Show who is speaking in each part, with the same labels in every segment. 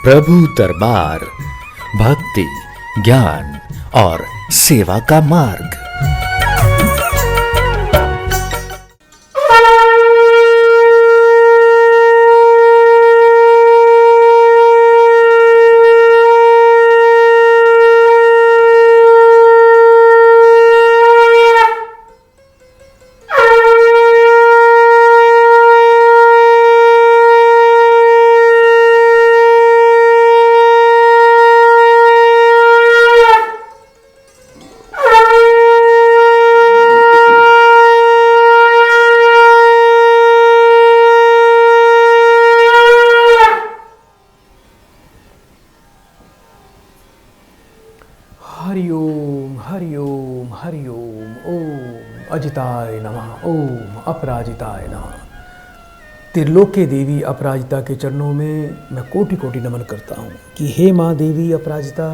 Speaker 1: प्रभु दरबार भक्ति, ज्ञान और सेवा का मार्ग।
Speaker 2: हरिओम हरिओम हरिओम। ओम अजिताय नमः। ओम अपराजिताय नमः। त्रिलोक्य देवी अपराजिता के चरणों में मैं कोटि कोटि नमन करता हूँ कि हे माँ देवी अपराजिता,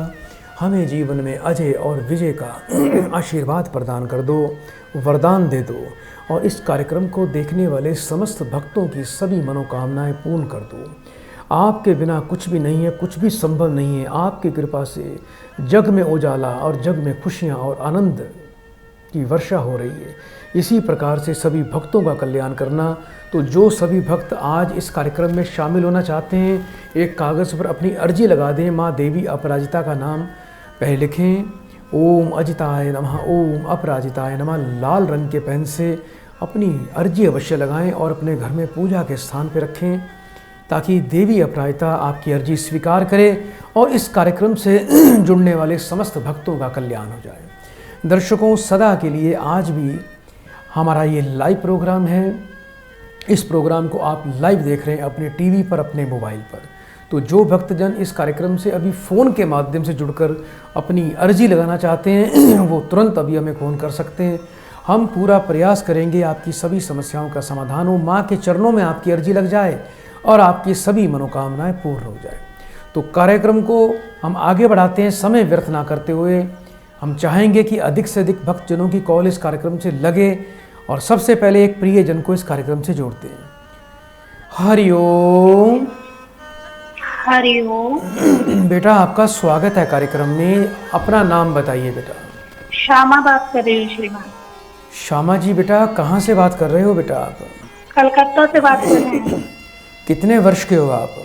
Speaker 2: हमें जीवन में अजय और विजय का आशीर्वाद प्रदान कर दो, वरदान दे दो और इस कार्यक्रम को देखने वाले समस्त भक्तों की सभी मनोकामनाएं पूर्ण कर दो। आपके बिना कुछ भी नहीं है, कुछ भी संभव नहीं है। आपकी कृपा से जग में उजाला और जग में खुशियाँ और आनंद की वर्षा हो रही है। इसी प्रकार से सभी भक्तों का कल्याण करना। तो जो सभी भक्त आज इस कार्यक्रम में शामिल होना चाहते हैं, एक कागज़ पर अपनी अर्जी लगा दें। माँ देवी अपराजिता का नाम पहले लिखें, ओम अजिताय नमः, ओम अपराजिताय नमः। लाल रंग के पेन से अपनी अर्जी अवश्य लगाएं और अपने घर में पूजा के स्थान पर रखें, ताकि देवी अपराजिता आपकी अर्जी स्वीकार करे और इस कार्यक्रम से जुड़ने वाले समस्त भक्तों का कल्याण हो जाए। दर्शकों, सदा के लिए आज भी हमारा ये लाइव प्रोग्राम है। इस प्रोग्राम को आप लाइव देख रहे हैं अपने टीवी पर, अपने मोबाइल पर। तो जो भक्तजन इस कार्यक्रम से अभी फ़ोन के माध्यम से जुड़कर अपनी अर्जी लगाना चाहते हैं वो तुरंत अभी हमें फ़ोन कर सकते हैं। हम पूरा प्रयास करेंगे आपकी सभी समस्याओं का समाधान हो, माँ के चरणों में आपकी अर्जी लग जाए और आपकी सभी मनोकामनाएं पूर्ण हो जाए। तो कार्यक्रम को हम आगे बढ़ाते हैं, समय व्यर्थ ना करते हुए। हम चाहेंगे कि अधिक से अधिक भक्तजनों की कॉल इस कार्यक्रम से लगे और सबसे पहले एक प्रियजन को इस कार्यक्रम से जोड़ते हैं। हरिओम।
Speaker 3: हरिओम।
Speaker 2: बेटा, आपका स्वागत है कार्यक्रम में। अपना नाम बताइए बेटा।
Speaker 3: श्यामा बात कर रही हूँ श्रीमान।
Speaker 2: श्यामा जी, बेटा कहाँ से बात कर रहे हो बेटा आप?
Speaker 3: कलकत्ता से बात कर रहे हैं।
Speaker 2: कितने वर्ष के हो आप?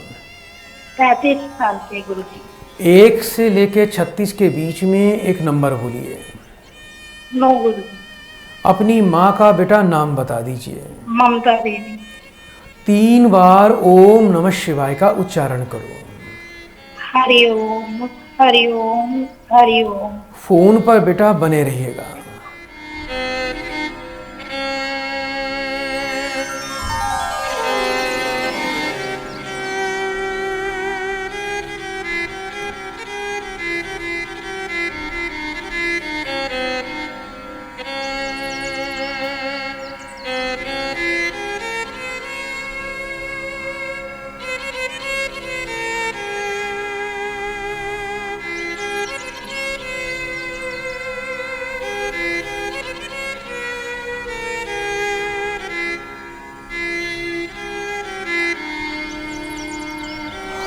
Speaker 3: 35 साल के गुरुजी।
Speaker 2: 1 से लेके 36 के बीच में एक नंबर बोलिए।
Speaker 3: 9 गुरुजी।
Speaker 2: अपनी माँ का बेटा नाम बता दीजिए।
Speaker 3: ममता देवी।
Speaker 2: 3 बार ओम नमः शिवाय का उच्चारण करो।
Speaker 3: हरिओम हरिओम हरिओम।
Speaker 2: फोन पर बेटा बने रहिएगा।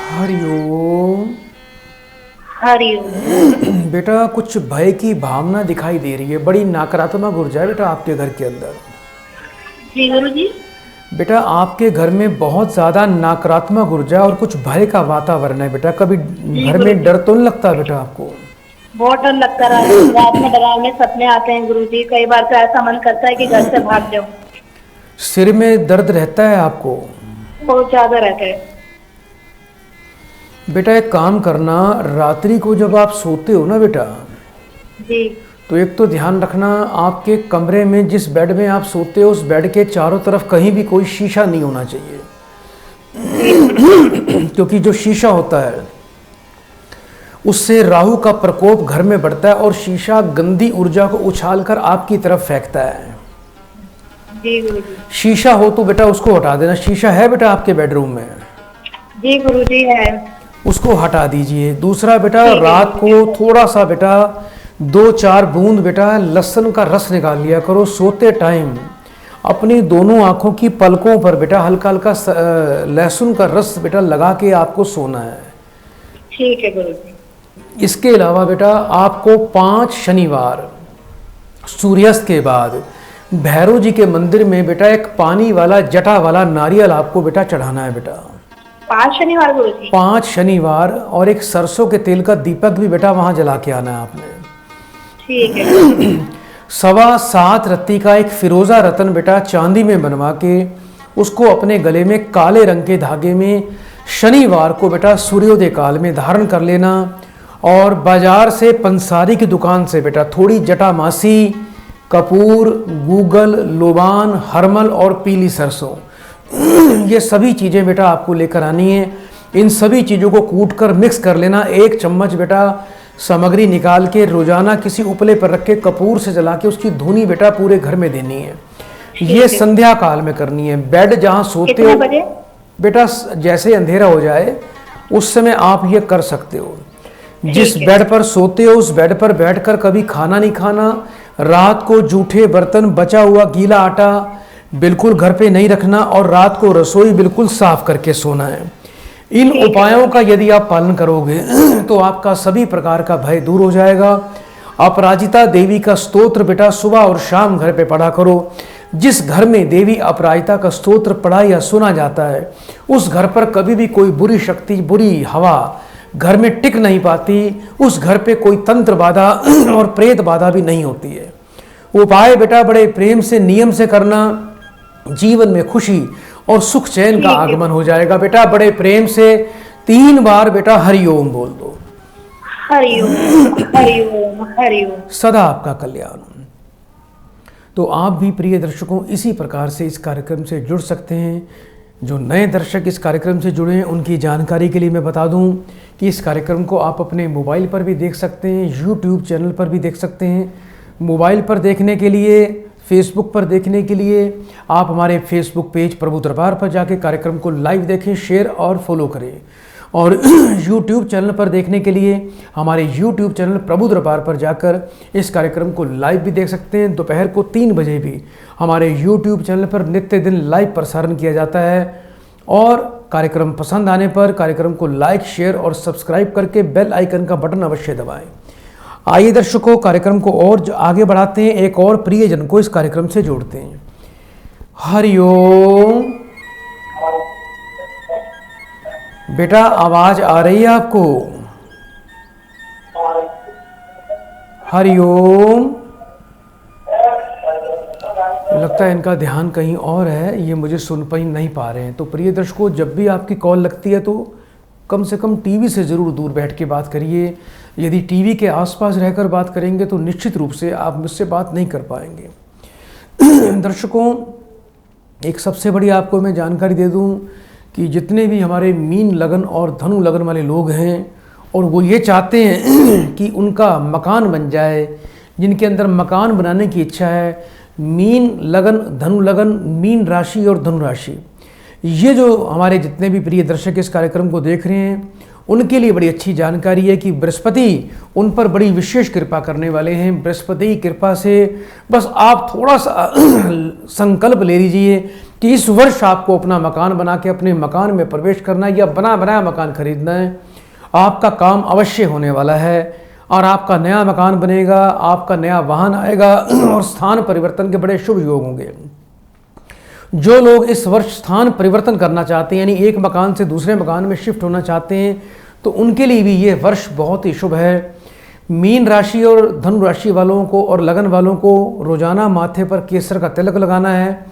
Speaker 2: हरिओम।
Speaker 3: हरिओम।
Speaker 2: बेटा, कुछ भय की भावना दिखाई दे रही है, बड़ी नकारात्मक ऊर्जा है बेटा आपके घर के अंदर।
Speaker 3: जी गुरुजी।
Speaker 2: बेटा, आपके घर में बहुत ज़्यादा नकारात्मक ऊर्जा और कुछ भय का वातावरण है बेटा। कभी घर में डर तो नहीं लगता बेटा आपको?
Speaker 3: बहुत डर लगता रहा। रात में डरावने सपने आते हैं गुरुजी। कई बार तो ऐसा मन करता है कि घर से भाग जाऊं।
Speaker 2: सिर में दर्द रहता है आपको?
Speaker 3: बहुत ज्यादा रहता है।
Speaker 2: बेटा, एक काम करना, रात्रि को जब आप सोते हो ना बेटा,
Speaker 3: जी,
Speaker 2: तो एक तो ध्यान रखना, आपके कमरे में जिस बेड में आप सोते हो उस बेड के चारों तरफ कहीं भी कोई शीशा नहीं होना चाहिए। क्योंकि जो शीशा होता है उससे राहु का प्रकोप घर में बढ़ता है और शीशा गंदी ऊर्जा को उछालकर आपकी तरफ फेंकता है।
Speaker 3: जी गुरुजी।
Speaker 2: शीशा हो तो बेटा उसको हटा देना। शीशा है बेटा आपके बेडरूम में?
Speaker 3: जी गुरुजी है।
Speaker 2: उसको हटा दीजिए। दूसरा बेटा, रात को थोड़ा सा बेटा 2-4 बूंद बेटा लहसुन का रस निकाल लिया करो सोते टाइम। अपनी दोनों आँखों की पलकों पर बेटा हल्का हल्का लहसुन का रस बेटा लगा के आपको सोना है।
Speaker 3: ठीक है गुरुजी।
Speaker 2: इसके अलावा बेटा आपको 5 शनिवार सूर्यास्त के बाद भैरव जी के मंदिर में बेटा एक पानी वाला जटा वाला नारियल आपको बेटा चढ़ाना है बेटा।
Speaker 3: 5 शनिवार गुरुजी?
Speaker 2: 5 शनिवार, और एक सरसों के तेल का दीपक भी बेटा वहां जला के आना है आपने।
Speaker 3: ठीक है।
Speaker 2: 7.25 रत्ती का एक फिरोजा रतन बेटा चांदी में बनवा के उसको अपने गले में काले रंग के धागे में शनिवार को बेटा सूर्योदय काल में धारण कर लेना। और बाजार से पंसारी की दुकान से बेटा थोड़ी जटामासी, कपूर, गूगल, लोबान, हरमल और पीली सरसों, ये सभी चीज़ें बेटा आपको लेकर आनी है। इन सभी चीज़ों को कूटकर मिक्स कर लेना। 1 चम्मच बेटा सामग्री निकाल के रोजाना किसी उपले पर रख के कपूर से जला के उसकी धुनी बेटा पूरे घर में देनी है। ये संध्या काल में करनी है। बेड जहाँ सोते हो बेटा, जैसे अंधेरा हो जाए उस समय आप ये कर सकते हो। जिस बेड पर सोते हो उस बेड पर बैठकर कभी खाना नहीं खाना। रात को जूठे बर्तन, बचा हुआ गीला आटा बिल्कुल घर पे नहीं रखना, और रात को रसोई बिल्कुल साफ करके सोना है। इन उपायों का यदि आप पालन करोगे तो आपका सभी प्रकार का भय दूर हो जाएगा। अपराजिता देवी का स्तोत्र बेटा सुबह और शाम घर पे पढ़ा करो। जिस घर में देवी अपराजिता का स्तोत्र पढ़ा या सुना जाता है उस घर पर कभी भी कोई बुरी शक्ति, बुरी हवा घर में टिक नहीं पाती। उस घर पे कोई तंत्र बाधा और प्रेत बाधा भी नहीं होती है। उपाय बेटा बड़े प्रेम से, नियम से करना। जीवन में खुशी और सुख चैन का आगमन हो जाएगा बेटा। बड़े प्रेम से 3 बार बेटा हरिओम बोल दो।
Speaker 3: हरिओम हरिओम हरिओम।
Speaker 2: सदा आपका कल्याण। तो आप भी प्रिय दर्शकों इसी प्रकार से इस कार्यक्रम से जुड़ सकते हैं। जो नए दर्शक इस कार्यक्रम से जुड़े हैं उनकी जानकारी के लिए मैं बता दूं कि इस कार्यक्रम को आप अपने मोबाइल पर भी देख सकते हैं, यूट्यूब चैनल पर भी देख सकते हैं। मोबाइल पर देखने के लिए, फेसबुक पर देखने के लिए आप हमारे फेसबुक पेज प्रभु दरबार पर जाके कार्यक्रम को लाइव देखें, शेयर और फॉलो करें। और यूट्यूब चैनल पर देखने के लिए हमारे यूट्यूब चैनल प्रभु दरबार पर जाकर इस कार्यक्रम को लाइव भी देख सकते हैं। दोपहर को 3 बजे भी हमारे यूट्यूब चैनल पर नित्य दिन लाइव प्रसारण किया जाता है। और कार्यक्रम पसंद आने पर कार्यक्रम को लाइक, शेयर और सब्सक्राइब करके बेल आइकन का बटन अवश्य दबाएं। आइए दर्शकों कार्यक्रम को और आगे बढ़ाते हैं, एक और प्रियजन को इस कार्यक्रम से जोड़ते हैं। हरिओम। बेटा आवाज आ रही है आपको? हरिओम। लगता है इनका ध्यान कहीं और है, ये मुझे सुन नहीं पा रहे हैं। तो प्रिय दर्शकों जब भी आपकी कॉल लगती है तो कम से कम टीवी से ज़रूर दूर बैठ के बात करिए। यदि टीवी के आसपास रहकर बात करेंगे तो निश्चित रूप से आप मुझसे बात नहीं कर पाएंगे। दर्शकों एक सबसे बड़ी आपको मैं जानकारी दे दूं कि जितने भी हमारे मीन लगन और धनु लगन वाले लोग हैं और वो ये चाहते हैं कि उनका मकान बन जाए, जिनके अंदर मकान बनाने की इच्छा है, मीन लगन, धनु लगन, मीन राशि और धनु राशि, ये जो हमारे जितने भी प्रिय दर्शक इस कार्यक्रम को देख रहे हैं उनके लिए बड़ी अच्छी जानकारी है कि बृहस्पति उन पर बड़ी विशेष कृपा करने वाले हैं। बृहस्पति की कृपा से बस आप थोड़ा सा संकल्प ले लीजिए कि इस वर्ष आपको अपना मकान बना के अपने मकान में प्रवेश करना है या बना बनाया मकान खरीदना है। आपका काम अवश्य होने वाला है और आपका नया मकान बनेगा, आपका नया वाहन आएगा और स्थान परिवर्तन के बड़े शुभ योग होंगे। जो लोग इस वर्ष स्थान परिवर्तन करना चाहते हैं, यानी एक मकान से दूसरे मकान में शिफ्ट होना चाहते हैं, तो उनके लिए भी ये वर्ष बहुत ही शुभ है। मीन राशि और धनु राशि वालों को और लगन वालों को रोजाना माथे पर केसर का तिलक लगाना है।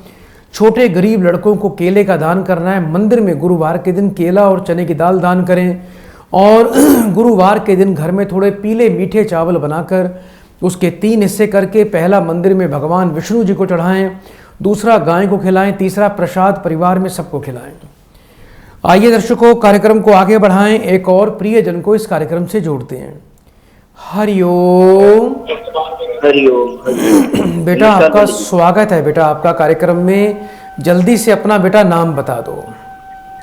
Speaker 2: छोटे गरीब लड़कों को केले का दान करना है। मंदिर में गुरुवार के दिन केला और चने की दाल दान करें और गुरुवार के दिन घर में थोड़े पीले मीठे चावल बनाकर उसके 3 हिस्से करके पहला मंदिर में भगवान विष्णु जी को चढ़ाएं, दूसरा गाय को खिलाएं, तीसरा प्रसाद परिवार में सबको खिलाएं। आइए दर्शकों कार्यक्रम को आगे बढ़ाएं, एक और प्रियजन को इस कार्यक्रम से जोड़ते हैं। हरिओम।
Speaker 4: हरिओम।
Speaker 2: बेटा आपका स्वागत है बेटा आपका कार्यक्रम में। जल्दी से अपना बेटा नाम बता दो।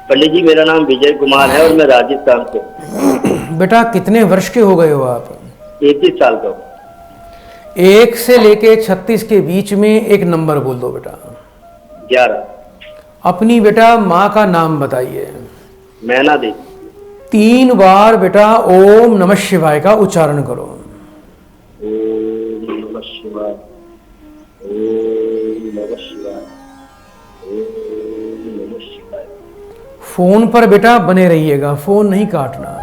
Speaker 4: पंडित जी मेरा नाम विजय कुमार है और मैं राजस्थान से।
Speaker 2: बेटा कितने वर्ष के हो गए हो आप?
Speaker 4: 31 साल का।
Speaker 2: 1 से लेके 36 के बीच में एक नंबर बोल दो बेटा।
Speaker 4: 11।
Speaker 2: अपनी बेटा माँ का नाम बताइए।
Speaker 4: मैना देवी।
Speaker 2: 3 बार बेटा ओम नमः शिवाय का उच्चारण करो।
Speaker 4: ओम नमः शिवाय, ओम नमः शिवाय, ओम नमः शिवाय।
Speaker 2: फोन पर बेटा बने रहिएगा, फोन नहीं काटना।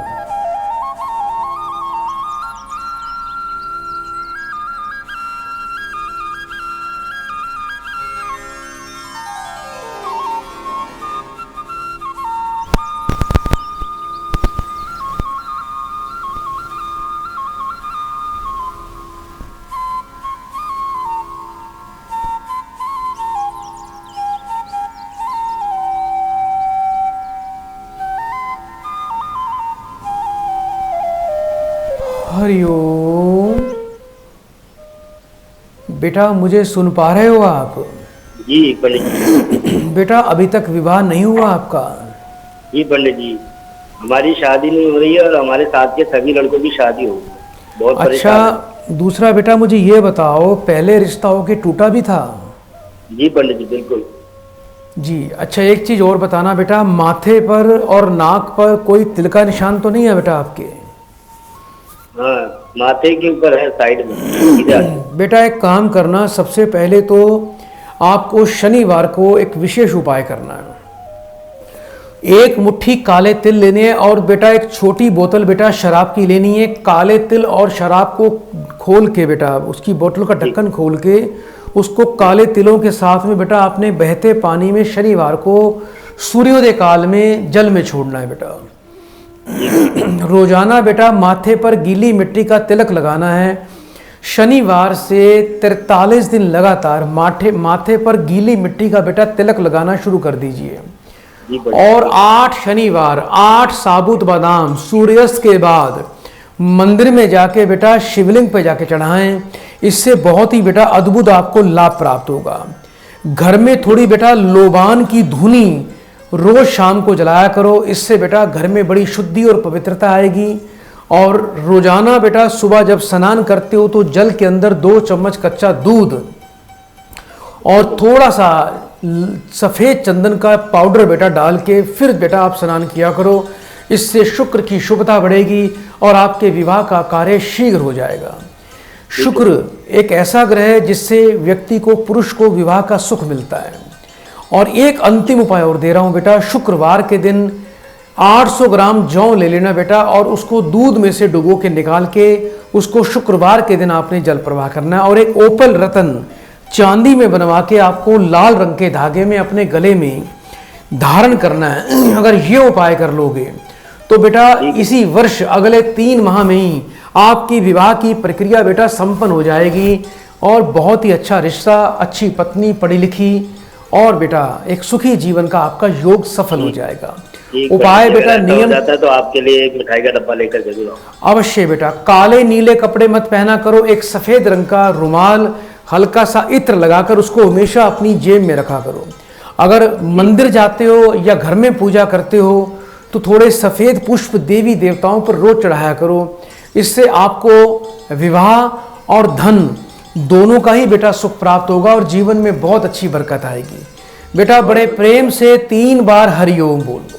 Speaker 2: हरिओम। बेटा मुझे सुन पा रहे हो आप?
Speaker 4: जी पंडित जी।
Speaker 2: बेटा अभी तक विवाह नहीं हुआ आपका?
Speaker 4: जी पंडित जी, हमारी शादी नहीं हो रही है और हमारे साथ के सभी लड़कों की शादी हो गई। बहुत परेशान हैं।
Speaker 2: अच्छा, दूसरा बेटा मुझे ये बताओ, पहले रिश्ता हो के टूटा भी था?
Speaker 4: जी पंडित जी बिल्कुल।
Speaker 2: जी। अच्छा, एक चीज और बताना बेटा, माथे पर और नाक पर कोई तिल का निशान तो नहीं है बेटा आपके?
Speaker 4: हाँ, माथे के ऊपर है, साइड में इधर।
Speaker 2: बेटा एक काम करना, सबसे पहले तो आपको शनिवार को एक विशेष उपाय करना है। 1 मुट्ठी काले तिल लेने हैं और बेटा एक छोटी बोतल बेटा शराब की लेनी है। काले तिल और शराब को खोल के बेटा, उसकी बोतल का ढक्कन खोल के उसको काले तिलों के साथ में बेटा आपने बहते पानी में शनिवार को सूर्योदय काल में जल में छोड़ना है बेटा। रोजाना बेटा माथे पर गीली मिट्टी का तिलक लगाना है। शनिवार से 43 दिन लगातार माथे पर गीली मिट्टी का बेटा तिलक लगाना शुरू कर दीजिए। और 8 शनिवार 8 साबुत बादाम सूर्यास्त के बाद मंदिर में जाके बेटा शिवलिंग पे जाके चढ़ाएं। इससे बहुत ही बेटा अद्भुत आपको लाभ प्राप्त होगा। घर में थोड़ी बेटा लोबान की धुनी रोज शाम को जलाया करो। इससे बेटा घर में बड़ी शुद्धि और पवित्रता आएगी। और रोजाना बेटा सुबह जब स्नान करते हो तो जल के अंदर 2 चम्मच कच्चा दूध और थोड़ा सा सफेद चंदन का पाउडर बेटा डाल के फिर बेटा आप स्नान किया करो। इससे शुक्र की शुभता बढ़ेगी और आपके विवाह का कार्य शीघ्र हो जाएगा। शुक्र एक ऐसा ग्रह है जिससे व्यक्ति को, पुरुष को विवाह का सुख मिलता है। और एक अंतिम उपाय और दे रहा हूं बेटा, शुक्रवार के दिन 800 ग्राम जौ ले लेना बेटा और उसको दूध में से डुबो के निकाल के उसको शुक्रवार के दिन आपने जल प्रवाह करना है। और एक ओपल रतन चांदी में बनवा के आपको लाल रंग के धागे में अपने गले में धारण करना है। अगर ये उपाय कर लोगे तो बेटा इसी वर्ष अगले 3 माह में ही आपकी विवाह की प्रक्रिया बेटा संपन्न हो जाएगी और बहुत ही अच्छा रिश्ता, अच्छी पत्नी, पढ़ी लिखी और बेटा एक सुखी जीवन का आपका योग सफल हो जाएगा। उपाय बेटा नियम
Speaker 4: जाता है तो आपके लिए एक मिठाई का डब्बा लेकर जरूर आओ।
Speaker 2: अवश्य बेटा। काले नीले कपड़े मत पहना करो। एक सफेद रंग का रुमाल, हल्का सा इत्र लगाकर उसको हमेशा अपनी जेब में रखा करो। अगर मंदिर जाते हो या घर में पूजा करते हो तो थोड़े सफेद पुष्प देवी देवताओं पर रोज चढ़ाया करो। इससे आपको विवाह और धन दोनों का ही बेटा सुख प्राप्त होगा और जीवन में बहुत अच्छी बरकत आएगी। बेटा बड़े प्रेम से 3 बार हरिओम बोल दो।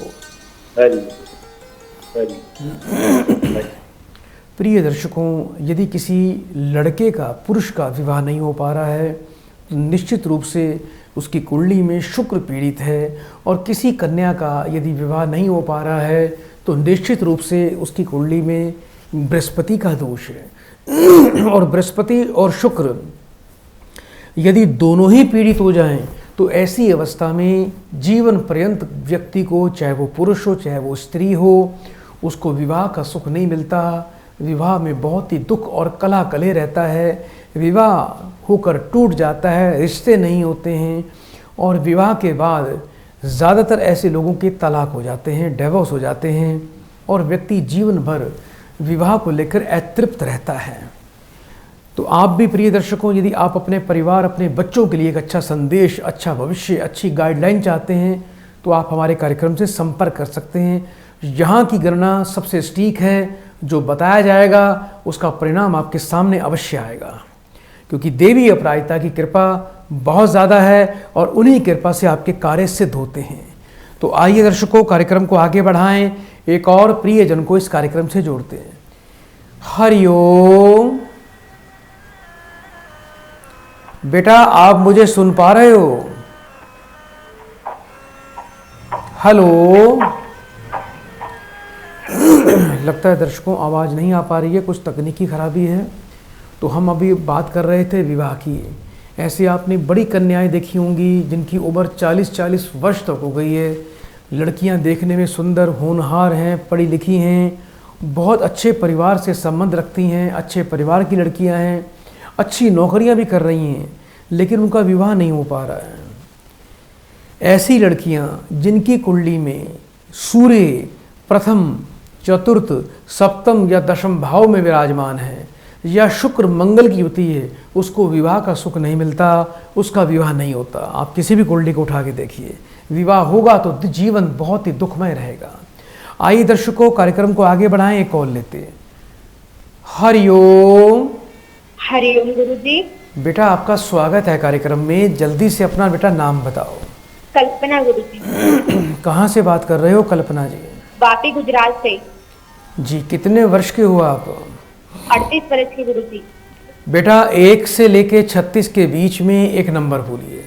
Speaker 2: प्रिय दर्शकों, यदि किसी लड़के का, पुरुष का विवाह नहीं हो पा रहा है तो निश्चित रूप से उसकी कुंडली में शुक्र पीड़ित है। और किसी कन्या का यदि विवाह नहीं हो पा रहा है तो निश्चित रूप से उसकी कुंडली में बृहस्पति का दोष है। और बृहस्पति और शुक्र यदि दोनों ही पीड़ित हो जाएं तो ऐसी अवस्था में जीवन पर्यंत व्यक्ति को, चाहे वो पुरुष हो चाहे वो स्त्री हो, उसको विवाह का सुख नहीं मिलता। विवाह में बहुत ही दुख और कलह कले रहता है। विवाह होकर टूट जाता है, रिश्ते नहीं होते हैं और विवाह के बाद ज़्यादातर ऐसे लोगों के तलाक हो जाते हैं, डिवोर्स हो जाते हैं और व्यक्ति जीवन भर विवाह को लेकर अतृप्त रहता है। तो आप भी प्रिय दर्शकों, यदि आप अपने परिवार, अपने बच्चों के लिए एक अच्छा संदेश, अच्छा भविष्य, अच्छी गाइडलाइन चाहते हैं तो आप हमारे कार्यक्रम से संपर्क कर सकते हैं। यहाँ की गणना सबसे सटीक है। जो बताया जाएगा उसका परिणाम आपके सामने अवश्य आएगा, क्योंकि देवी अपराजिता की कृपा बहुत ज़्यादा है और उन्हीं कृपा से आपके कार्य सिद्ध होते हैं। तो आइए दर्शकों, कार्यक्रम को आगे बढ़ाएं। एक और प्रियजन को इस कार्यक्रम से जोड़ते हैं। हरिओम। बेटा आप मुझे सुन पा रहे हो? हेलो। लगता है दर्शकों आवाज़ नहीं आ पा रही है, कुछ तकनीकी खराबी है। तो हम अभी बात कर रहे थे विवाह की। ऐसे आपने बड़ी कन्याएं देखी होंगी जिनकी उम्र 40-40 वर्ष तक हो गई है। लड़कियां देखने में सुंदर होनहार हैं, पढ़ी लिखी हैं, बहुत अच्छे परिवार से संबंध रखती हैं, अच्छे परिवार की लड़कियां हैं, अच्छी नौकरियां भी कर रही हैं, लेकिन उनका विवाह नहीं हो पा रहा है। ऐसी लड़कियां जिनकी कुंडली में सूर्य प्रथम, चतुर्थ, सप्तम या दशम भाव में विराजमान है या शुक्र मंगल की युति है, उसको विवाह का सुख नहीं मिलता, उसका विवाह नहीं होता। आप किसी भी कुंडली को उठा के देखिए, विवाह होगा तो जीवन बहुत ही दुखमय रहेगा। आइए दर्शकों कार्यक्रम को आगे बढ़ाएं, एक कॉल लेते हैं। हरिओम।
Speaker 3: हरिओम गुरुजी।
Speaker 2: बेटा आपका स्वागत है कार्यक्रम में। जल्दी से अपना बेटा नाम बताओ।
Speaker 3: कल्पना गुरुजी।
Speaker 2: कहाँ से बात कर रहे हो कल्पना जी?
Speaker 3: वापी गुजरात से।
Speaker 2: जी कितने वर्ष के हो आप?
Speaker 3: 38 वर्ष की गुरुजी।
Speaker 2: बेटा 1 से लेके 36 के बीच में एक नंबर बोलिए।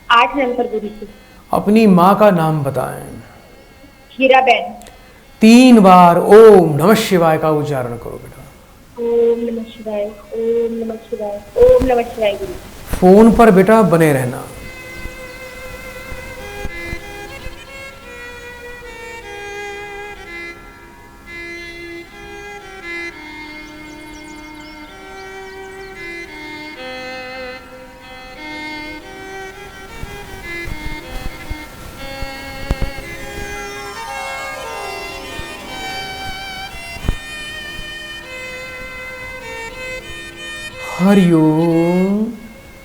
Speaker 3: 8 नंबर गुरुजी।
Speaker 2: अपनी माँ का नाम बताएं।
Speaker 3: हीराबेन।
Speaker 2: 3 बार ओम नमः शिवाय का उच्चारण करो बेटा।
Speaker 3: ओम नमः शिवाय, ओम नमः शिवाय, ओम नमः शिवाय गुरुजी।
Speaker 2: फोन पर बेटा बने रहना। हरिओम।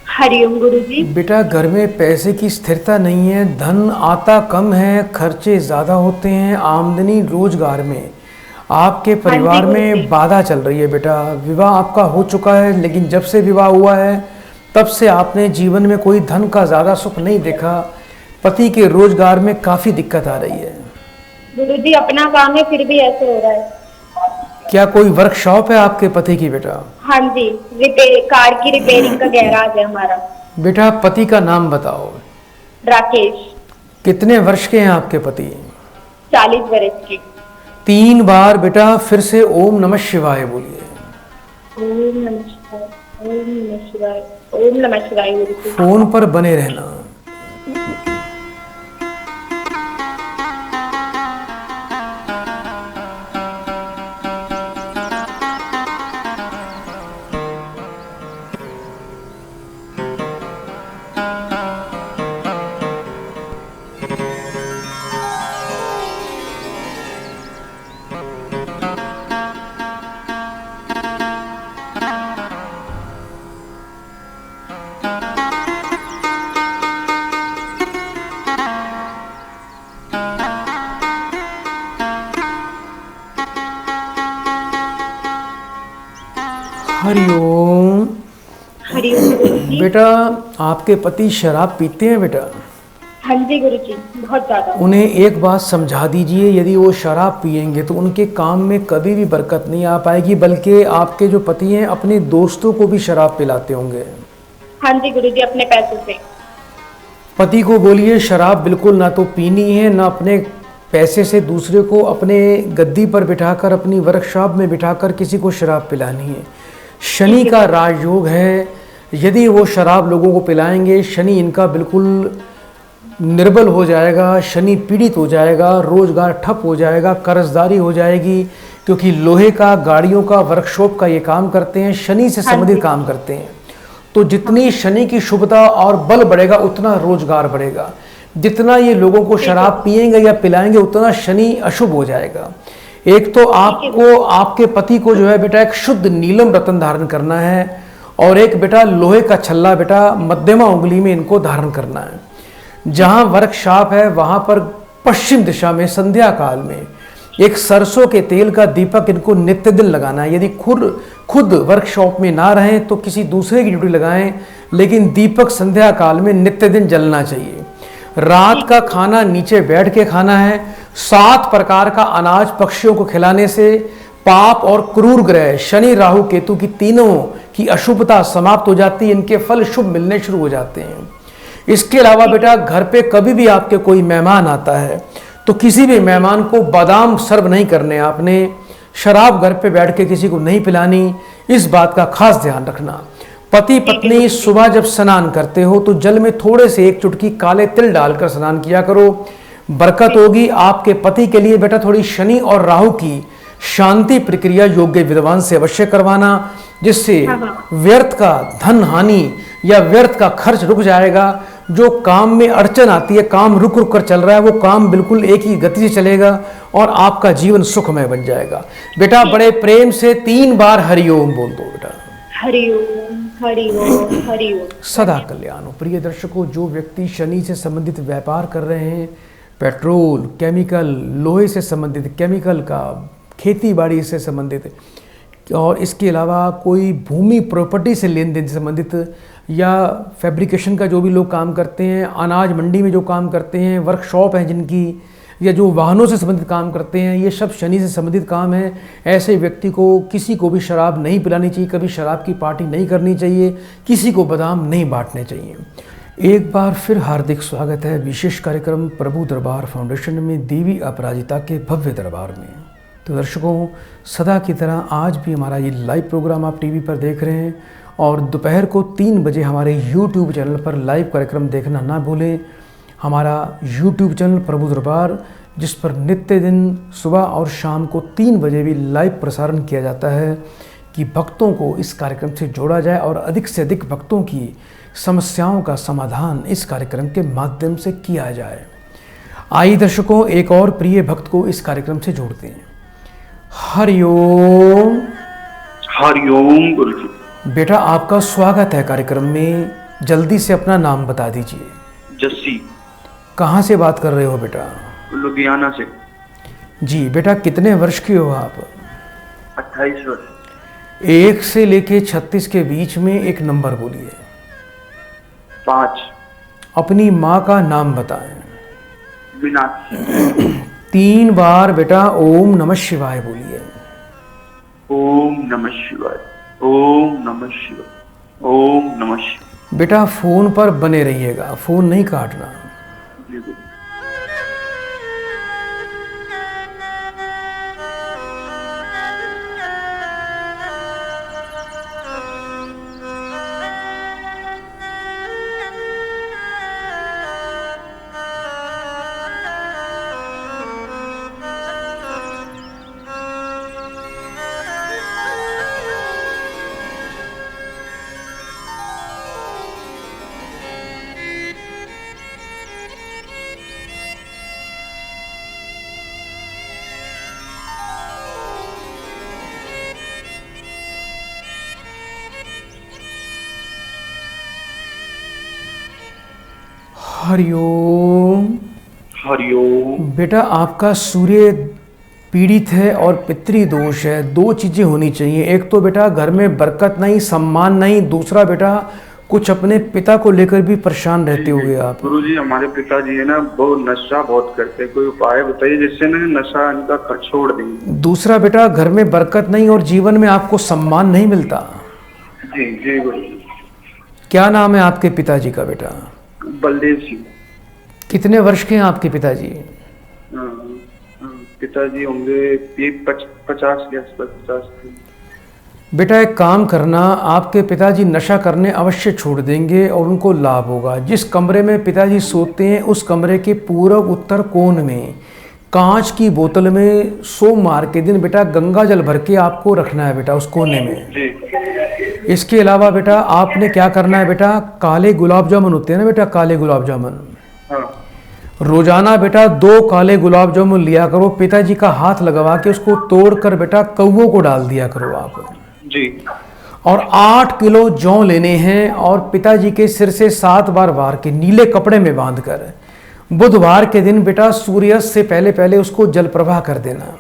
Speaker 3: हरिओम गुरुजी।
Speaker 2: बेटा घर में पैसे की स्थिरता नहीं है, धन आता कम है, खर्चे ज़्यादा होते हैं, आमदनी रोजगार में आपके परिवार में बाधा चल रही है। बेटा विवाह आपका हो चुका है, लेकिन जब से विवाह हुआ है तब से आपने जीवन में कोई धन का ज़्यादा सुख नहीं देखा। पति के रोजगार में काफ़ी दिक्कत आ रही है।
Speaker 3: गुरुजी अपना काम है फिर भी ऐसे हो रहा है।
Speaker 2: क्या कोई वर्कशॉप है आपके पति की बेटा?
Speaker 3: हाँ जी, कार की रिपेयरिंग का गैराज है हमारा।
Speaker 2: बेटा पति का नाम बताओ।
Speaker 3: राकेश।
Speaker 2: कितने वर्ष के हैं आपके पति?
Speaker 3: 40 वर्ष के।
Speaker 2: 3 बार बेटा फिर से ओम नमः शिवाय बोलिए।
Speaker 3: ओम नमः शिवाय, ओम नमः शिवाय, ओम नमः शिवाय गुरुजी।
Speaker 2: फोन पर बने रहना। हरिओम।
Speaker 3: हरिओम गुरुजी।
Speaker 2: बेटा आपके पति शराब पीते हैं बेटा?
Speaker 3: हाँ जी गुरुजी, बहुत ज्यादा।
Speaker 2: उन्हें एक बात समझा दीजिए, यदि वो शराब पिएंगे तो उनके काम में कभी भी बरकत नहीं आ पाएगी, बल्कि आपके जो पति हैं अपने दोस्तों को भी शराब पिलाते होंगे।
Speaker 3: हाँ जी गुरुजी, अपने पैसों से।
Speaker 2: पति को बोलिए शराब बिल्कुल ना तो पीनी है, ना अपने पैसे से दूसरे को अपने गद्दी पर बिठाकर, अपनी वर्कशॉप में बिठाकर किसी को शराब पिलानी है। शनि का राजयोग है, यदि वो शराब लोगों को पिलाएंगे शनि इनका बिल्कुल निर्बल हो जाएगा, शनि पीड़ित हो जाएगा, रोजगार ठप हो जाएगा, कर्जदारी हो जाएगी, क्योंकि लोहे का, गाड़ियों का, वर्कशॉप का ये काम करते हैं, शनि से संबंधित काम करते हैं। तो जितनी शनि की शुभता और बल बढ़ेगा उतना रोजगार बढ़ेगा। जितना ये लोगों को शराब पिएंगे या पिलाएंगे उतना शनि अशुभ हो जाएगा। एक तो आपको, आपके पति को जो है बेटा एक शुद्ध नीलम रत्न धारण करना है, और एक बेटा लोहे का छल्ला बेटा मध्यमा उंगली में इनको धारण करना है। जहाँ वर्कशॉप है वहाँ पर पश्चिम दिशा में संध्या काल में एक सरसों के तेल का दीपक इनको नित्य दिन लगाना है। यदि खुद वर्कशॉप में ना रहें तो किसी दूसरे की ड्यूटी लगाएं, लेकिन दीपक संध्या काल में नित्य दिन जलना चाहिए। रात का खाना नीचे बैठ के खाना है, 7 प्रकार का अनाज पक्षियों को खिलाने से पाप और क्रूर ग्रह शनि राहु केतु की तीनों की अशुभता समाप्त हो जाती है, इनके फल शुभ मिलने शुरू हो जाते हैं। इसके अलावा बेटा घर पे कभी भी आपके कोई मेहमान आता है तो किसी भी मेहमान को बादाम सर्व नहीं करने, आपने शराब घर पे बैठ के किसी को नहीं पिलानी, इस बात का खास ध्यान रखना। पति पत्नी सुबह जब स्नान करते हो तो जल में थोड़े से 1 चुटकी काले तिल डालकर स्नान किया करो, बरकत होगी। आपके पति के लिए बेटा थोड़ी शनि और राहु की शांति प्रक्रिया योग्य विद्वान से अवश्य करवाना, जिससे व्यर्थ का धन हानि या व्यर्थ का खर्च रुक जाएगा। जो काम में अड़चन आती है, काम रुक रुक कर चल रहा है, वो काम बिल्कुल एक ही गति से चलेगा और आपका जीवन सुखमय बन जाएगा। बेटा बड़े प्रेम से 3 बार हरिओम बोल दो बेटा।
Speaker 3: हरिओम हरिओम हरिओम।
Speaker 2: सदा कल्याण हो। प्रिय दर्शकों, जो व्यक्ति शनि से संबंधित व्यापार कर रहे हैं, पेट्रोल, केमिकल, लोहे से संबंधित केमिकल का, खेती बाड़ी से संबंधित, और इसके अलावा कोई भूमि प्रॉपर्टी से लेन देन से संबंधित, या फैब्रिकेशन का जो भी लोग काम करते हैं, अनाज मंडी में जो काम करते हैं, वर्कशॉप हैं जिनकी, या जो वाहनों से संबंधित काम करते हैं, ये सब शनि से संबंधित काम है। ऐसे व्यक्ति को किसी को भी शराब नहीं पिलानी चाहिए, कभी शराब की पार्टी नहीं करनी चाहिए, किसी को बादाम नहीं बांटने चाहिए। एक बार फिर हार्दिक स्वागत है विशेष कार्यक्रम प्रभु दरबार फाउंडेशन में देवी अपराजिता के भव्य दरबार में। तो दर्शकों, सदा की तरह आज भी हमारा ये लाइव प्रोग्राम आप टीवी पर देख रहे हैं, और दोपहर को 3 बजे हमारे यूट्यूब चैनल पर लाइव कार्यक्रम देखना ना भूलें। हमारा यूट्यूब चैनल प्रभु दरबार, जिस पर नित्य दिन सुबह और शाम को 3 बजे भी लाइव प्रसारण किया जाता है, कि भक्तों को इस कार्यक्रम से जोड़ा जाए और अधिक से अधिक भक्तों की समस्याओं का समाधान इस कार्यक्रम के माध्यम से किया जाए। आइए दर्शकों, एक और प्रिय भक्त को इस कार्यक्रम से जोड़ते हैं। हरिओम।
Speaker 5: हरिओम गुरुजी।
Speaker 2: बेटा आपका स्वागत है कार्यक्रम में, जल्दी से अपना नाम बता दीजिए।
Speaker 5: जस्सी।
Speaker 2: कहाँ से बात कर रहे हो बेटा?
Speaker 5: लुधियाना से।
Speaker 2: जी बेटा, कितने वर्ष के हो आप?
Speaker 5: 28 वर्ष।
Speaker 2: 1 से लेके 36 के बीच में एक नंबर बोलिए।
Speaker 5: 5।
Speaker 2: अपनी माँ का नाम बताएं।
Speaker 5: मीनाक्षी।
Speaker 2: 3 बार बेटा ओम नमः शिवाय बोलिए।
Speaker 5: ओम नमः शिवाय, ओम नमः शिवाय, ओम नमः शिवाय।
Speaker 2: बेटा फोन पर बने रहिएगा, फोन नहीं काटना।
Speaker 5: जी गुरु।
Speaker 2: हरिओम।
Speaker 5: हरिओम।
Speaker 2: बेटा आपका सूर्य पीड़ित है और पितृ दोष है। 2 चीज़ें होनी चाहिए, एक तो बेटा घर में बरकत नहीं, सम्मान नहीं, दूसरा बेटा कुछ अपने पिता को लेकर भी परेशान रहते होंगे आप।
Speaker 5: गुरुजी, हमारे पिताजी है ना, वो नशा बहुत करते, कोई उपाय बताइए जिससे ना नशा इनका छोड़ देंगे।
Speaker 2: दूसरा बेटा घर में बरकत नहीं और जीवन में आपको सम्मान नहीं मिलता।
Speaker 5: जी जी गुरुजी।
Speaker 2: क्या नाम है आपके पिताजी का बेटा?
Speaker 5: बलदेव सिंह।
Speaker 2: कितने वर्ष के हैं आपके पिताजी?
Speaker 5: पिताजी होंगे 50 के आसपास। 50।
Speaker 2: बेटा एक काम करना, आपके पिताजी नशा करने अवश्य छोड़ देंगे और उनको लाभ होगा। जिस कमरे में पिताजी सोते हैं उस कमरे के पूर्व उत्तर कोण में कांच की बोतल में सोमवार के दिन बेटा गंगा जल भर के आपको रखना है बेटा, उस कोने में।
Speaker 5: जी।
Speaker 2: इसके अलावा बेटा आपने क्या करना है बेटा, काले गुलाब जामुन होते हैं ना बेटा, काले गुलाब जामुन,
Speaker 5: हाँ।
Speaker 2: रोजाना बेटा 2 काले गुलाब जामुन लिया करो, पिताजी का हाथ लगवा के उसको तोड़ कर बेटा कौवों को डाल दिया करो आप।
Speaker 5: जी।
Speaker 2: और 8 किलो जौ लेने हैं और पिताजी के सिर से 7 बार वार के नीले कपड़े में बांधकर बुधवार के दिन बेटा सूर्यास्त से पहले पहले उसको जल प्रवाह कर देना।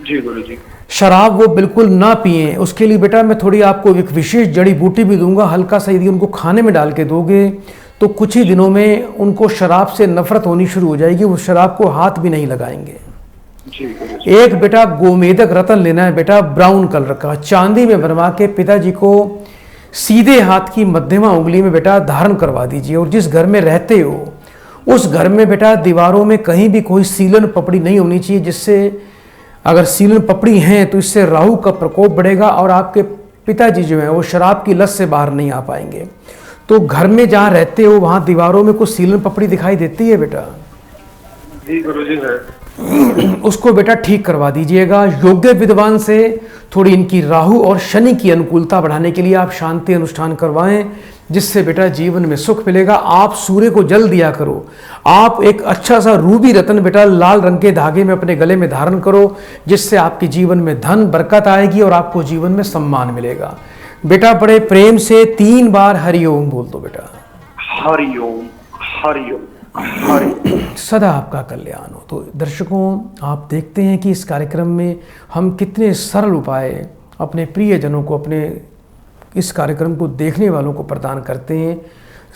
Speaker 5: जी गुरुजी।
Speaker 2: शराब वो बिल्कुल ना पिए, उसके लिए बेटा मैं थोड़ी आपको एक विशेष जड़ी बूटी भी दूंगा, हल्का सा यदि उनको खाने में डाल के दोगे तो कुछ ही दिनों में उनको शराब से नफरत होनी शुरू हो जाएगी, वो शराब को हाथ भी नहीं लगाएंगे।
Speaker 5: जी गुरुजी।
Speaker 2: एक बेटा गोमेदक रतन लेना है बेटा, ब्राउन कलर का, चांदी में बनवा के पिताजी को सीधे हाथ की मध्यमा उंगली में बेटा धारण करवा दीजिए। और जिस घर में रहते हो उस घर में बेटा दीवारों में कहीं भी कोई सीलन पपड़ी नहीं होनी चाहिए, जिससे अगर सीलन पपड़ी हैं तो इससे राहु का प्रकोप बढ़ेगा और आपके पिताजी जो हैं वो शराब की लत से बाहर नहीं आ पाएंगे। तो घर में जहाँ रहते हो वहाँ दीवारों में कुछ सीलन पपड़ी दिखाई देती है बेटा?
Speaker 5: जी गुरुजी है।
Speaker 2: उसको बेटा ठीक करवा दीजिएगा। योग्य विद्वान से थोड़ी इनकी राहु और शनि की अनुकूलता बढ़ाने के लिए आप शांति अनुष्ठान करवाएं, जिससे बेटा जीवन में सुख मिलेगा। आप सूर्य को जल दिया करो। आप एक अच्छा सा रूबी रत्न बेटा लाल रंग के धागे में अपने गले में धारण करो, जिससे आपके जीवन में धन बरकत आएगी और आपको जीवन में सम्मान मिलेगा। बेटा बड़े प्रेम से 3 बार हरिओम बोल दो बेटा।
Speaker 5: हरिओम हरिओम हरि।
Speaker 2: सदा आपका कल्याण हो। तो दर्शकों, आप देखते हैं कि इस कार्यक्रम में हम कितने सरल उपाय अपने प्रियजनों को, अपने इस कार्यक्रम को देखने वालों को प्रदान करते हैं।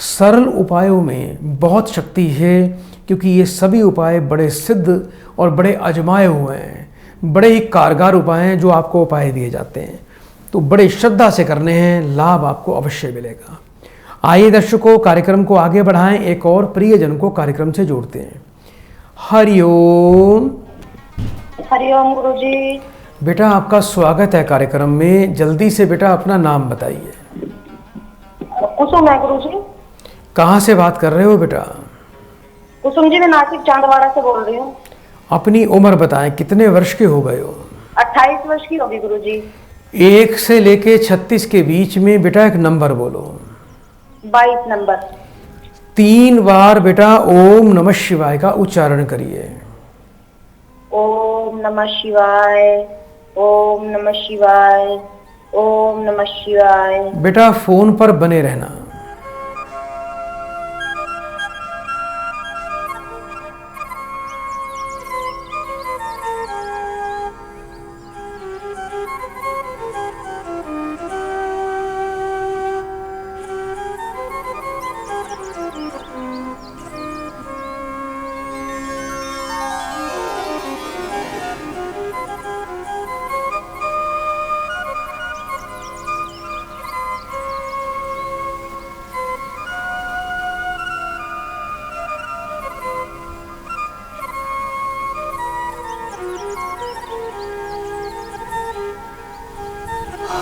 Speaker 2: सरल उपायों में बहुत शक्ति है, क्योंकि ये सभी उपाय बड़े सिद्ध और बड़े आजमाए हुए हैं, बड़े ही कारगर उपाय हैं जो आपको उपाय दिए जाते हैं। तो बड़े श्रद्धा से करने हैं, लाभ आपको अवश्य मिलेगा। आइए दर्शकों, कार्यक्रम को आगे बढ़ाएं, एक और प्रियजन को कार्यक्रम से जोड़ते हैं। हरिओम।
Speaker 3: हरिओम गुरुजी।
Speaker 2: बेटा आपका स्वागत है कार्यक्रम में। जल्दी से बेटा अपना नाम बताइए।
Speaker 3: कुसुम है गुरुजी।
Speaker 2: कहाँ से बात कर रहे हो बेटा?
Speaker 3: कुसुम जी, मैं नासिक चांदवाड़ा से बोल रही हूँ।
Speaker 2: अपनी उम्र बताएं, कितने वर्ष के हो गए हो?
Speaker 3: 28 वर्ष की होगी गुरुजी।
Speaker 2: 1 से लेके 36 के बीच में बेटा एक नंबर बोलो।
Speaker 3: 22 नंबर।
Speaker 2: 3 बार बेटा ओम नमः शिवाय का उच्चारण करिए।
Speaker 3: ओम नमः शिवाय, ओम नमः शिवाय, ओम नमः शिवाय।
Speaker 2: बेटा फोन पर बने रहना।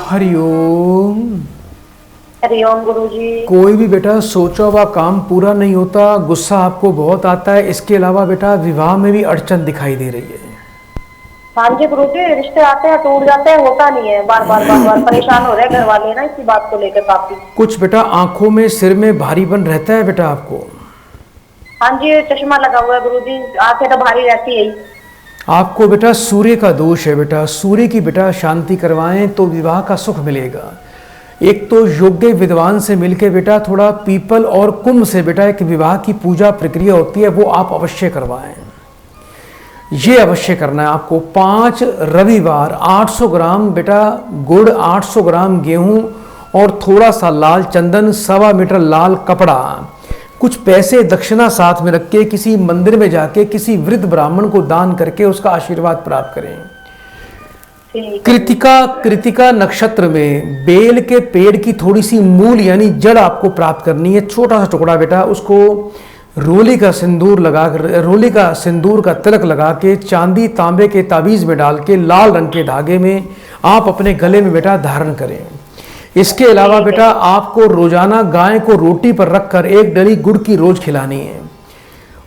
Speaker 2: हरिओम।
Speaker 3: हरिओम गुरुजी। कोई
Speaker 2: भी बेटा सोचा हुआ काम पूरा नहीं होता, गुस्सा आपको बहुत आता है। इसके अलावा बेटा विवाह में भी अड़चन दिखाई दे रही है।
Speaker 3: हाँ जी गुरुजी, रिश्ते आते हैं टूट जाते हैं, होता नहीं है, बार बार परेशान हो रहे हैं घर वाले ना इसी बात को लेकर काफी।
Speaker 2: कुछ बेटा आंखों में, सिर में भारीपन रहता है बेटा आपको?
Speaker 3: हाँ जी, चश्मा लगा हुआ है गुरुजी, आंखें तो भारी रहती है।
Speaker 2: आपको बेटा सूर्य का दोष है बेटा। सूर्य की बेटा शांति करवाएं तो विवाह का सुख मिलेगा। एक तो योग्य विद्वान से मिलके बेटा थोड़ा पीपल और कुंभ से बेटा एक विवाह की पूजा प्रक्रिया होती है, वो आप अवश्य करवाएं। ये अवश्य करना है आपको। 5 रविवार 800 ग्राम बेटा गुड़, 800 ग्राम गेहूं और थोड़ा सा लाल चंदन, 1.25 मीटर लाल कपड़ा, कुछ पैसे दक्षिणा साथ में रख के किसी मंदिर में जाके किसी वृद्ध ब्राह्मण को दान करके उसका आशीर्वाद प्राप्त करें। कृतिका नक्षत्र में बेल के पेड़ की थोड़ी सी मूल यानी जड़ आपको प्राप्त करनी है। छोटा सा टुकड़ा बेटा, उसको रोली का सिंदूर का तिलक लगा के चांदी तांबे के ताबीज में डाल के लाल रंग के धागे में आप अपने गले में बेटा धारण करें। इसके अलावा बेटा आपको रोजाना गाय को रोटी पर रखकर 1 डली गुड़ की रोज खिलानी है।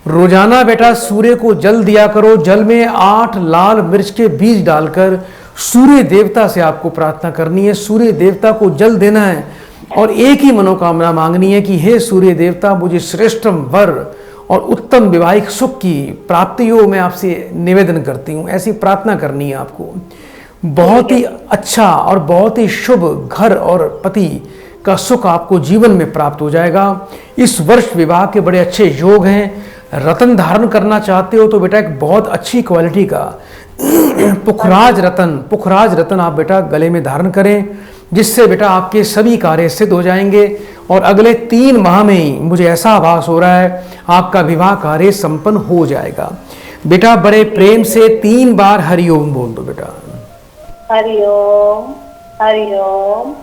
Speaker 2: रोजाना बेटा सूर्य को जल दिया करो। जल में 8 लाल मिर्च के बीज डालकर सूर्य देवता से आपको प्रार्थना करनी है। सूर्य देवता को जल देना है और एक ही मनोकामना मांगनी है कि हे सूर्य देवता, मुझे श्रेष्ठतम वर और उत्तम वैवाहिक सुख की प्राप्ति हो, मैं आपसे निवेदन करती हूँ। ऐसी प्रार्थना करनी है आपको। बहुत ही अच्छा और बहुत ही शुभ घर और पति का सुख आपको जीवन में प्राप्त हो जाएगा। इस वर्ष विवाह के बड़े अच्छे योग हैं। रतन धारण करना चाहते हो तो बेटा एक बहुत अच्छी क्वालिटी का पुखराज रतन आप बेटा गले में धारण करें, जिससे बेटा आपके सभी कार्य सिद्ध हो जाएंगे और अगले 3 माह में ही मुझे ऐसा आभास हो रहा है आपका विवाह कार्य संपन्न हो जाएगा। बेटा बड़े प्रेम से 3 बार हरिओम बोल दो बेटा।
Speaker 3: हरिओम हरिओम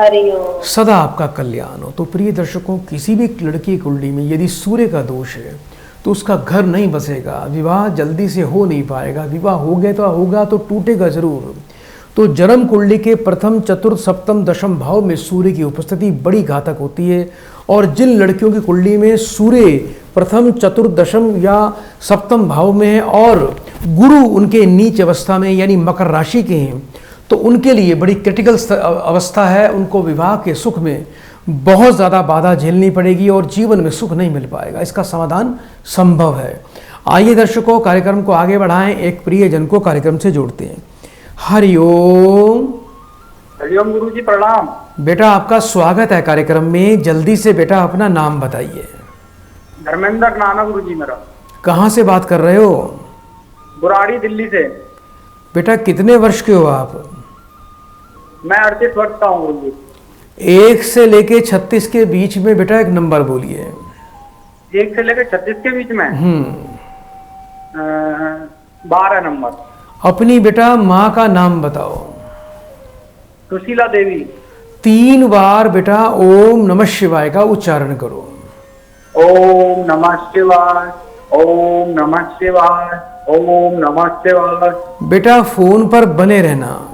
Speaker 3: हरिओम।
Speaker 2: सदा आपका कल्याण हो। तो प्रिय दर्शकों, किसी भी लड़की की कुंडली में यदि सूर्य का दोष है तो उसका घर नहीं बसेगा, विवाह जल्दी से हो नहीं पाएगा, विवाह हो गया तो होगा तो टूटेगा जरूर। तो जन्म कुंडली के प्रथम, चतुर्थ, सप्तम, दशम भाव में सूर्य की उपस्थिति बड़ी घातक होती है। और जिन लड़कियों की कुंडली में सूर्य प्रथम, चतुर्थ, दशम या सप्तम भाव में है और गुरु उनके नीच अवस्था में यानी मकर राशि के हैं, तो उनके लिए बड़ी क्रिटिकल अवस्था है। उनको विवाह के सुख में बहुत ज़्यादा बाधा झेलनी पड़ेगी और जीवन में सुख नहीं मिल पाएगा। इसका समाधान संभव है। आइए दर्शकों, कार्यक्रम को आगे बढ़ाएं, एक प्रियजन को कार्यक्रम से जोड़ते हैं। हरिओम।
Speaker 6: हरिओम गुरुजी प्रणाम।
Speaker 2: बेटा आपका स्वागत है कार्यक्रम में। जल्दी से बेटा अपना नाम बताइए।
Speaker 6: धर्मेंद्र नाना गुरुजी मेरा।
Speaker 2: कहाँ से बात कर रहे हो?
Speaker 6: बुराड़ी दिल्ली से।
Speaker 2: बेटा कितने वर्ष के हो आप?
Speaker 6: मैं 38 वर्ष का हूँ गुरुजी।
Speaker 2: 1 से लेके 36 के बीच में बेटा एक नंबर बोलिए।
Speaker 6: 1 से लेकर 36 के बीच में 12 नंबर।
Speaker 2: अपनी बेटा माँ का नाम बताओ।
Speaker 6: सुशीला देवी।
Speaker 2: 3 बार बेटा ओम नमः शिवाय का उच्चारण करो।
Speaker 6: ओम नमः शिवाय, ओम नमः शिवाय, ओम नमः शिवाय।
Speaker 2: बेटा फोन पर बने रहना।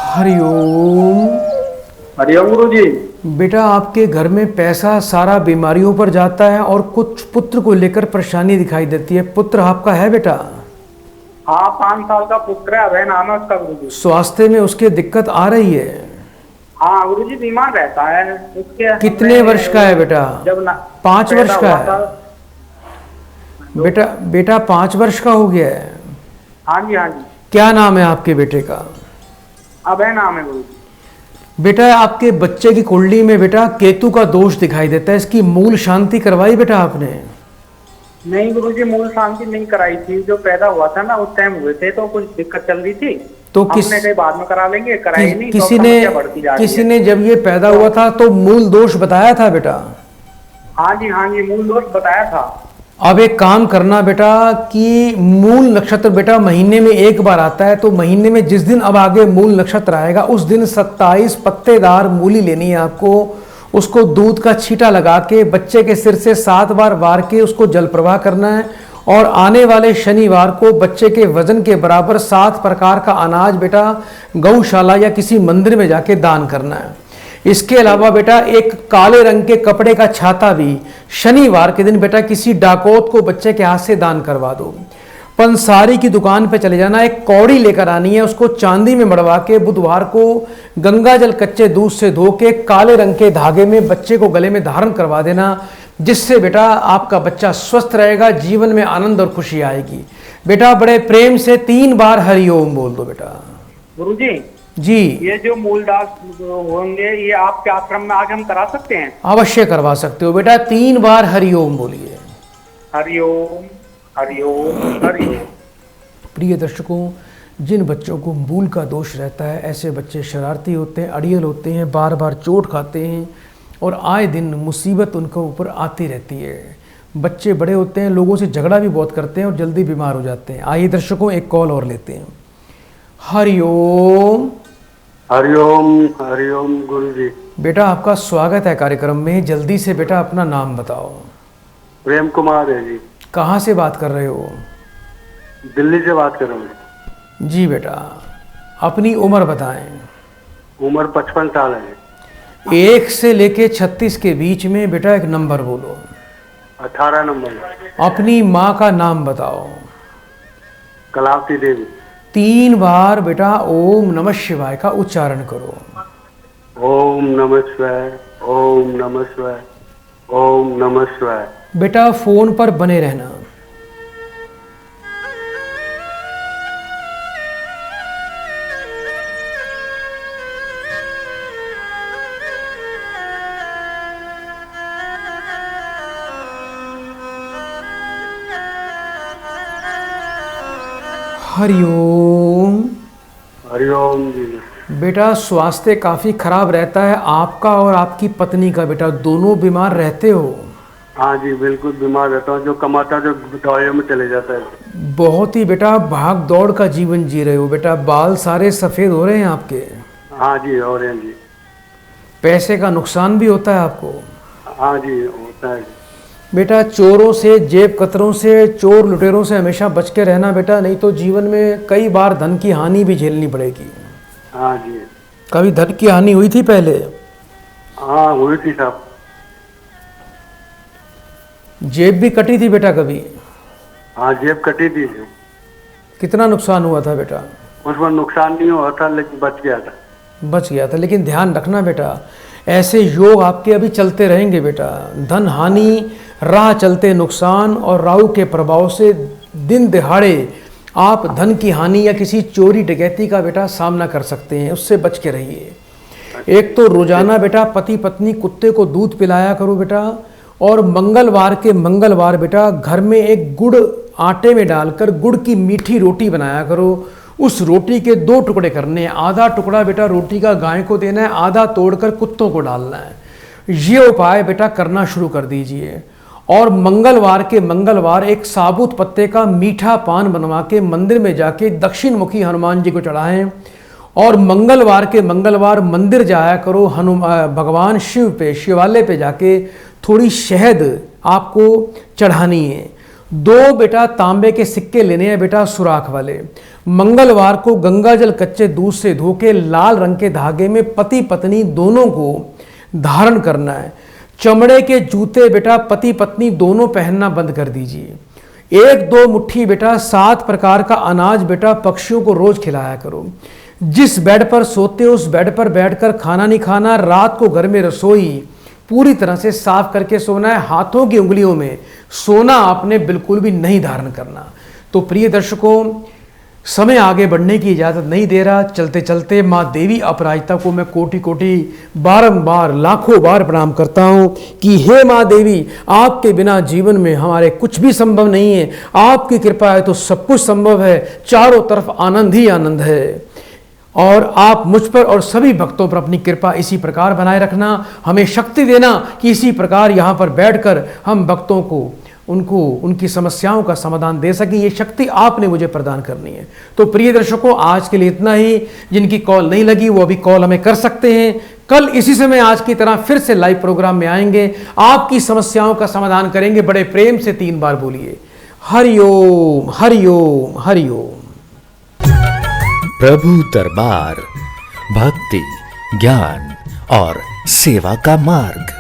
Speaker 2: हरिओम।
Speaker 6: हरिओम गुरुजी।
Speaker 2: बेटा आपके घर में पैसा सारा बीमारियों पर जाता है और कुछ पुत्र को लेकर परेशानी दिखाई देती है। पुत्र आपका है बेटा?
Speaker 6: हाँ, 5 साल का पुत्र है, अभय नाम है उसका गुरुजी।
Speaker 2: स्वास्थ्य में उसके दिक्कत आ रही है?
Speaker 6: हाँ गुरुजी, बीमार रहता है। उसके
Speaker 2: कितने वर्ष का है बेटा?
Speaker 6: जब
Speaker 2: 5 वर्ष का है बेटा 5 वर्ष का हो गया है?
Speaker 6: हाँ जी हाँ जी।
Speaker 2: क्या नाम है आपके बेटे का?
Speaker 6: अभय नाम है गुरुजी।
Speaker 2: बेटा आपके बच्चे की कुंडली में बेटा केतु का दोष दिखाई देता है। इसकी मूल शांति करवाई बेटा आपने?
Speaker 6: नहीं गुरुजी, मूल शांति नहीं कराई थी। जो पैदा हुआ था ना उस टाइम हुए थे तो कुछ दिक्कत चल रही थी,
Speaker 2: तो
Speaker 6: हमने कहीं बाद में करा लेंगे, कराई नहीं।
Speaker 2: किसी ने जब ये पैदा हुआ था तो मूल दोष बताया था बेटा?
Speaker 6: हाँ जी, मूल दोष बताया था।
Speaker 2: अब एक काम करना बेटा कि मूल नक्षत्र बेटा महीने में 1 बार आता है, तो महीने में जिस दिन अब आगे मूल नक्षत्र आएगा उस दिन 27 पत्तेदार मूली लेनी है आपको। उसको दूध का छींटा लगा के बच्चे के सिर से 7 बार वार के उसको जल प्रवाह करना है और आने वाले शनिवार को बच्चे के वजन के बराबर 7 प्रकार का अनाज बेटा गौशाला या किसी मंदिर में जाके दान करना है। इसके अलावा बेटा एक काले रंग के कपड़े का छाता भी शनिवार के दिन बेटा किसी डाकोत को बच्चे के हाथ से दान करवा दो। पंसारी की दुकान पे चले जाना, एक कौड़ी लेकर आनी है, उसको चांदी में मड़वा के बुधवार को गंगा जल कच्चे दूध से धो के काले रंग के धागे में बच्चे को गले में धारण करवा देना, जिससे बेटा आपका बच्चा स्वस्थ रहेगा, जीवन में आनंद और खुशी आएगी। बेटा बड़े प्रेम से 3 बार हरिओम बोल दो बेटा।
Speaker 6: गुरुजी
Speaker 2: जी,
Speaker 6: ये जो मूल दास होंगे ये आपके आश्रम में आगे हम करा सकते हैं?
Speaker 2: अवश्य करवा सकते हो बेटा। 3 बार हरिओम बोलिए।
Speaker 6: हरिओम हरिओम हरिओम।
Speaker 2: प्रिय दर्शकों, जिन बच्चों को मूल का दोष रहता है, ऐसे बच्चे शरारती होते हैं, अड़ियल होते हैं, बार बार चोट खाते हैं और आए दिन मुसीबत उनके ऊपर आती रहती है। बच्चे बड़े होते हैं, लोगों से झगड़ा भी बहुत करते हैं और जल्दी बीमार हो जाते हैं। आइए दर्शकों, एक कॉल और लेते हैं। हरिओम।
Speaker 5: हरिओम हरिओम गुरुजी।
Speaker 2: बेटा आपका स्वागत है कार्यक्रम में। जल्दी से बेटा अपना नाम बताओ।
Speaker 5: प्रेम कुमार है जी।
Speaker 2: कहाँ से बात कर रहे हो?
Speaker 5: दिल्ली से बात कर रहा हूँ
Speaker 2: जी बेटा, अपनी उम्र बताएं।
Speaker 5: उम्र 55 साल है।
Speaker 2: 1 से लेके 36 के बीच में बेटा एक नंबर बोलो।
Speaker 5: 18 नंबर।
Speaker 2: अपनी माँ का नाम बताओ।
Speaker 5: कलावती देवी।
Speaker 2: 3 बार बेटा ओम नमः शिवाय का उच्चारण करो।
Speaker 5: ओम नमः शिवाय, ओम नमः शिवाय, ओम नमः शिवाय।
Speaker 2: बेटा फोन पर बने रहना। हरिओम।
Speaker 5: हरिओम जी।
Speaker 2: बेटा स्वास्थ्य काफ़ी खराब रहता है आपका और आपकी पत्नी का, बेटा दोनों बीमार रहते हो।
Speaker 5: हाँ जी बिल्कुल बीमार रहता हूँ, जो कमाता जो दवाइयों में चले जाता है।
Speaker 2: बहुत ही बेटा भाग दौड़ का जीवन जी रहे हो बेटा, बाल सारे सफ़ेद हो रहे हैं आपके।
Speaker 5: हाँ जी हो रहे हैं जी।
Speaker 2: पैसे का नुकसान भी होता है आपको।
Speaker 5: हाँ जी होता है।
Speaker 2: बेटा चोरों से, जेब कतरों से, चोर लुटेरों से हमेशा बच के रहना बेटा, नहीं तो जीवन में कई बार धन की हानि भी झेलनी पड़ेगी।
Speaker 5: हाँ जी।
Speaker 2: कभी धन की हानि हुई थी पहले?
Speaker 5: हाँ हुई थी साहब।
Speaker 2: जेब भी कटी थी बेटा कभी?
Speaker 5: हाँ जेब कटी थी।
Speaker 2: कितना नुकसान हुआ था बेटा?
Speaker 5: उसमें नुकसान नहीं हुआ था लेकिन बच गया था।
Speaker 2: बच गया था, लेकिन ध्यान रखना बेटा, ऐसे योग आपके अभी चलते रहेंगे बेटा। धन हानि, राह चलते नुकसान और राहु के प्रभाव से दिन दिहाड़े आप धन की हानि या किसी चोरी डकैती का बेटा सामना कर सकते हैं, उससे बच के रहिए। एक तो रोजाना बेटा पति पत्नी कुत्ते को दूध पिलाया करो बेटा, और मंगलवार के मंगलवार बेटा घर में एक गुड़ आटे में डालकर गुड़ की मीठी रोटी बनाया करो। उस रोटी के 2 टुकड़े करने हैं, आधा टुकड़ा बेटा रोटी का गाय को देना है, आधा तोड़कर कुत्तों को डालना है। ये उपाय बेटा करना शुरू कर दीजिए। और मंगलवार के मंगलवार एक साबुत पत्ते का मीठा पान बनवा के मंदिर में जाके दक्षिण मुखी हनुमान जी को चढ़ाएं। और मंगलवार के मंगलवार मंदिर जाया करो, भगवान शिव पे, शिवालय पे जाके थोड़ी शहद आपको चढ़ानी है। 2 बेटा तांबे के सिक्के लेने हैं बेटा सुराख वाले। मंगलवार को गंगा जल कच्चे दूध से धो के लाल रंग के धागे में पति पत्नी दोनों को धारण करना है। चमड़े के जूते बेटा पति पत्नी दोनों पहनना बंद कर दीजिए। 1-2 मुट्ठी बेटा 7 प्रकार का अनाज बेटा पक्षियों को रोज खिलाया करो। जिस बेड पर सोते हो उस बेड पर बैठकर खाना नहीं खाना। रात को घर में रसोई पूरी तरह से साफ करके सोना है। हाथों की उंगलियों में सोना आपने बिल्कुल भी नहीं धारण करना। तो प्रिय दर्शकों, समय आगे बढ़ने की इजाज़त नहीं दे रहा। चलते चलते माँ देवी अपराजिता को मैं कोटि कोटि बारंबार लाखों बार प्रणाम करता हूँ कि हे माँ देवी, आपके बिना जीवन में हमारे कुछ भी संभव नहीं है। आपकी कृपा है तो सब कुछ संभव है। चारों तरफ आनंद ही आनंद है। और आप मुझ पर और सभी भक्तों पर अपनी कृपा इसी प्रकार बनाए रखना। हमें शक्ति देना कि इसी प्रकार यहाँ पर बैठकर हम भक्तों को उनकी समस्याओं का समाधान दे सकें। ये शक्ति आपने मुझे प्रदान करनी है। तो प्रिय दर्शकों, आज के लिए इतना ही। जिनकी कॉल नहीं लगी वो अभी कॉल हमें कर सकते हैं। कल इसी समय आज की तरह फिर से लाइव प्रोग्राम में आएंगे, आपकी समस्याओं का समाधान करेंगे। बड़े प्रेम से 3 बार बोलिए हरिओम हरिओम हरिओम।
Speaker 1: प्रभु दरबार, भक्ति, ज्ञान और सेवा का मार्ग।